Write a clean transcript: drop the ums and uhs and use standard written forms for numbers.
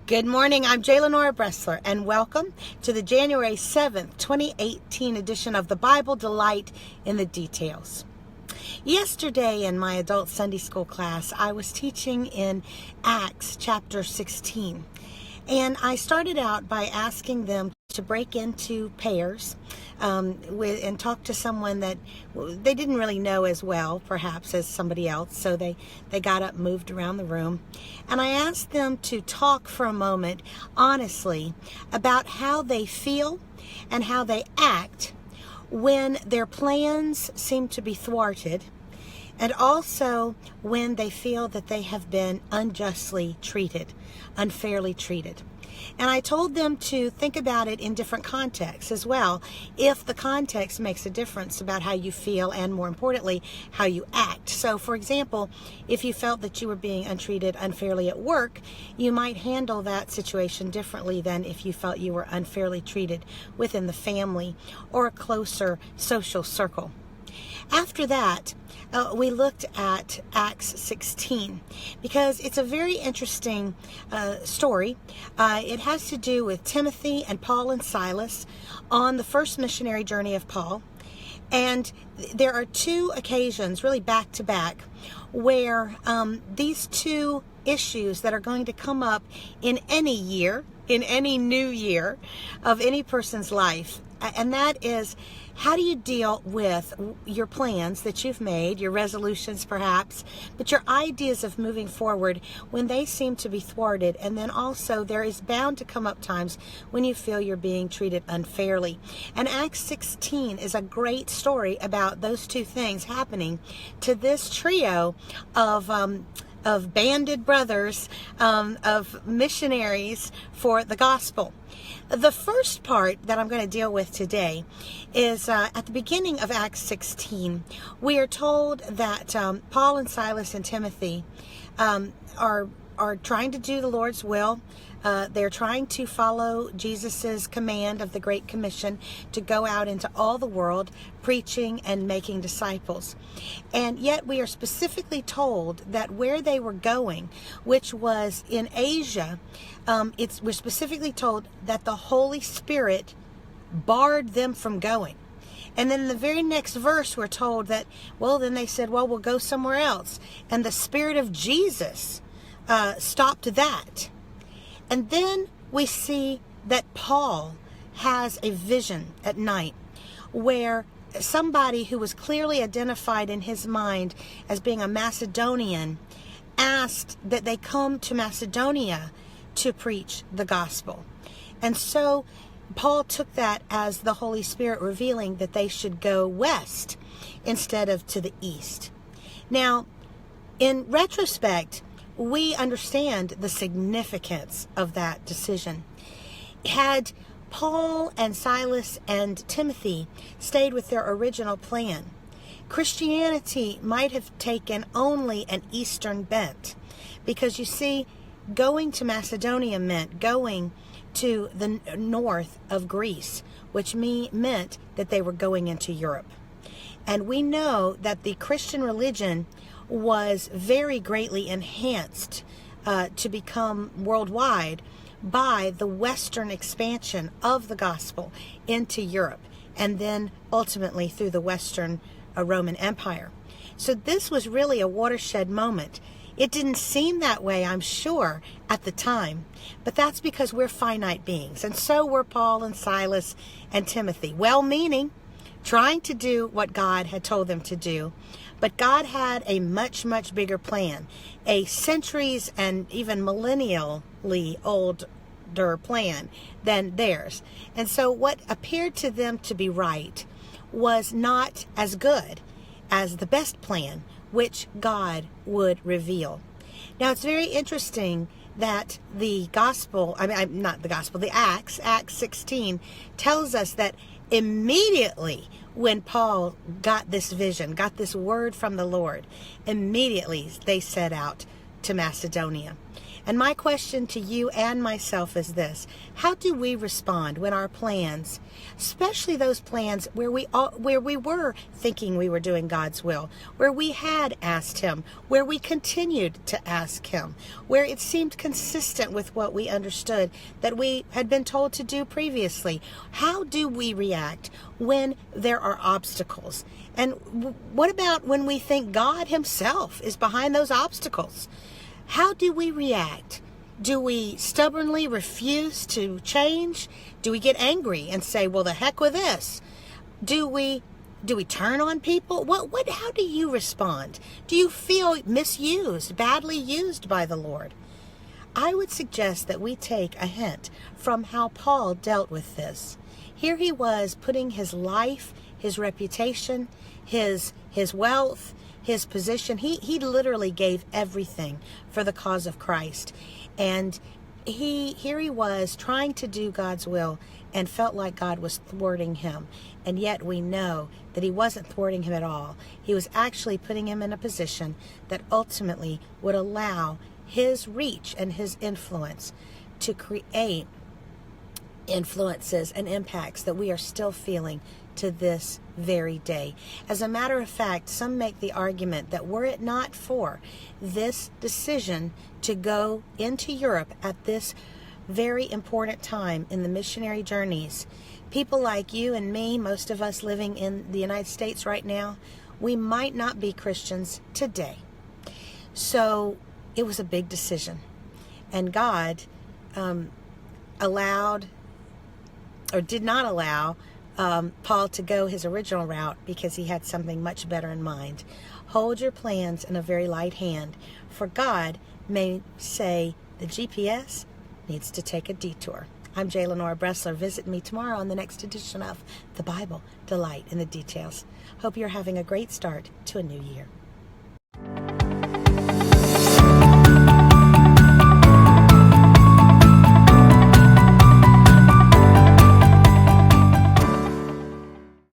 Good morning, I'm J. Lenora Bressler, and welcome to the January 7th, 2018 edition of the Bible Delight in the Details. Yesterday in my adult Sunday school class, I was teaching in Acts chapter 16, and I started out by asking them to break into pairs and talk to someone that they didn't really know as well, perhaps, as somebody else. So they got up, moved around the room, and I asked them to talk for a moment, honestly, about how they feel and how they act when their plans seem to be thwarted, and also when they feel that they have been unjustly treated, unfairly treated. And I told them to think about it in different contexts as well, if the context makes a difference about how you feel and, more importantly, how you act. So, for example, if you felt that you were being untreated unfairly at work, you might handle that situation differently than if you felt you were unfairly treated within the family or a closer social circle. After that, we looked at Acts 16 because it's a very interesting story. It has to do with Timothy and Paul and Silas on the first missionary journey of Paul. And there are two occasions, really back to back, where these two issues that are going to come up in any year, in any new year of any person's life, and that is, how do you deal with your plans that you've made, your resolutions perhaps, but your ideas of moving forward when they seem to be thwarted? And then also there is bound to come up times when you feel you're being treated unfairly. And Acts 16 is a great story about those two things happening to this trio of banded brothers, of missionaries for the gospel. The first part that I'm going to deal with today is at the beginning of Acts 16. We are told that Paul and Silas and Timothy are trying to do the Lord's will. They're trying to follow Jesus's command of the Great Commission to go out into all the world, preaching and making disciples. And yet we are specifically told that where they were going, which was in Asia, we're specifically told that the Holy Spirit barred them from going. And then in the very next verse, we're told that, then they said, we'll go somewhere else. And the Spirit of Jesus stopped that. And then we see that Paul has a vision at night where somebody who was clearly identified in his mind as being a Macedonian asked that they come to Macedonia to preach the gospel. And so Paul took that as the Holy Spirit revealing that they should go west instead of to the east. Now, in retrospect, we understand the significance of that decision. Had Paul and Silas and Timothy stayed with their original plan, Christianity might have taken only an Eastern bent, because you see, going to Macedonia meant going to the north of Greece, which meant that they were going into Europe. And we know that the Christian religion was very greatly enhanced to become worldwide by the Western expansion of the gospel into Europe, and then ultimately through the Western Roman Empire. So this was really a watershed moment. It didn't seem that way, I'm sure, at the time, but that's because we're finite beings, and so were Paul and Silas and Timothy, well-meaning, trying to do what God had told them to do. But God had a much, much bigger plan, a centuries and even millennially older plan than theirs. And so what appeared to them to be right was not as good as the best plan, which God would reveal. Now, it's very interesting that the Acts 16 tells us that immediately when Paul got this vision, got this word from the Lord, immediately they set out to Macedonia. And my question to you and myself is this: how do we respond when our plans, especially those plans where we were thinking we were doing God's will, where we had asked Him, where we continued to ask Him, where it seemed consistent with what we understood that we had been told to do previously? How do we react when there are obstacles? And what about when we think God Himself is behind those obstacles? How do we react? Do we stubbornly refuse to change? Do we get angry and say, well, the heck with this? Do we turn on people? How do you respond? Do you feel misused, badly used by the Lord? I would suggest that we take a hint from how Paul dealt with this. Here he was putting his life, his reputation, his wealth, his position. He literally gave everything for the cause of Christ. And here he was trying to do God's will and felt like God was thwarting him. And yet we know that He wasn't thwarting him at all. He was actually putting him in a position that ultimately would allow his reach and his influence to create influences and impacts that we are still feeling to this very day. As a matter of fact, some make the argument that were it not for this decision to go into Europe at this very important time in the missionary journeys, people like you and me, most of us living in the United States right now, we might not be Christians today. So it was a big decision. And God did not allow Paul to go his original route because he had something much better in mind. Hold your plans in a very light hand, for God may say the GPS needs to take a detour. I'm J. Lenora Bressler. Visit me tomorrow on the next edition of The Bible, Delight in the Details. Hope you're having a great start to a new year.